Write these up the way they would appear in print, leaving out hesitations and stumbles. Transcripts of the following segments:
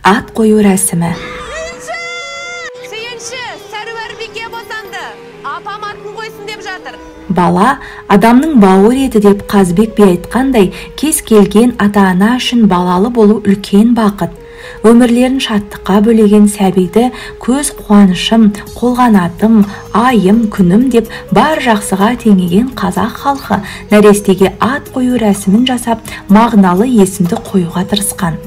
ат қою рәсімі. Апам атын қойсын деп жатыр. Бала адамның бауыр еті деп Қазбек би айтқандай, кез келген ата-ана үшін балалы болу үлкен бақыт. Өмірлерін шаттыққа бөлеген сәбиді көз қуанышым, қолғанатым, айым, күнім деп бар жақсыға теңеген қазақ халқы нәрестеге ат қою рәсімін жасап, мағыналы есімді қоюға тырысқан.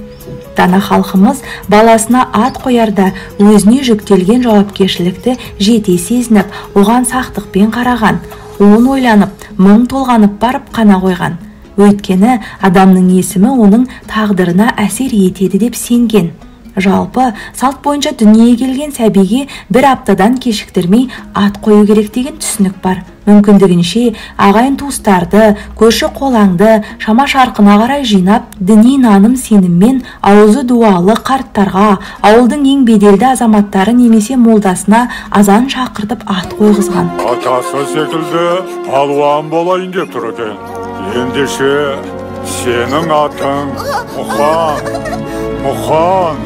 Дана халқымыз баласына ат қоярда өзіне жүктелген жауапкершілікті жете сезініп, оған сақтықпен қараған, он ойланып, мың толғанып барып қана қойған. Өйткені адамның есімі оның тағдырына әсер етеді деп сенген. Жалпы, салт бойынша дүниеге келген сәбиге бір аптадан кешіктірмей ат қою керек деген түсінік бар. Мүмкіндігінше ағайын туыстарды, көрші қолаңды шама шарқына қарай жинап, діни наным сеніммен аузы дуалы қарттарға, ауылдың ең беделді азаматтары немесе молдасына азан шақыртып ат қойғызған. Атасы секілді палуан болайын деп тұр екен. Ендеше сенің атың Мұқан.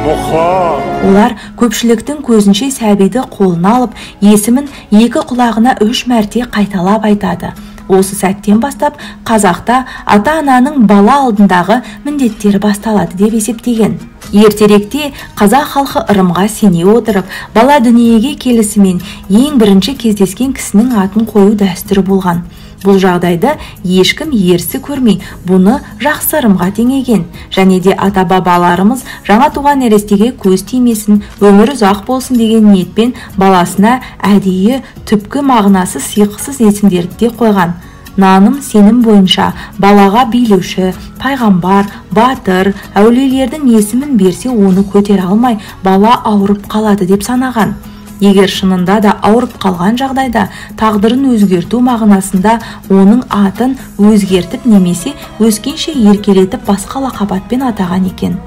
Олар көпшіліктің көзінше сәбиді қолына алып, есімін екі құлағына 3 мәрте қайталап айтады. Осы сәттен бастап қазақта ата-ананың бала алдындағы міндеттері басталады деп есептеген. Ертеректе қазақ халқы ырымға сене отырып, бала дүниеге келісімен ең бірінші кездескен кісінің атын қою дәстүрі болған. Бұл жағдайда ешкім ерсі көрмей, бұны жақсы ырымға теңеген. Және де ата-бабаларымыз жаңа туған нәрестеге көз тимесін, өмір ұзақ болсын деген ниетпен баласына әдейі түпкі мағынасы сыйқысыз есімдерді де қойған. Наным сенім бойынша балаға билеуші, пайғамбар, батыр, әулиелердің есімін берсе, оны көтере алмай, бала ауырып қалады деп санаған. Егер шынында да ауырып қалған жағдайда тағдырын өзгерту мағынасында оның атын өзгертіп немесе өскенше еркелетіп басқа лақапатпен атаған екен.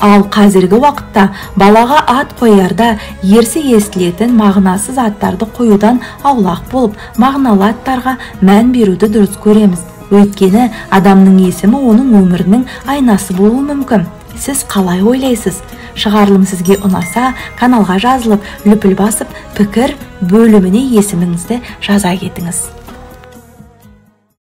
Ал қазіргі уақытта балаға ат қоярда ерсі естілетін мағынасыз аттарды қоюдан аулақ болып, мағыналы аттарға мән беруді дұрыс көреміз. Өйткені адамның есімі оның өмірінің айнасы болуы мүмкін. Сіз қалай ойлайсыз? Шығарылым сізге ұнаса, каналға жазылып, лүпіл басып, пікір бөліміне есіміңізді жаза кетіңіз.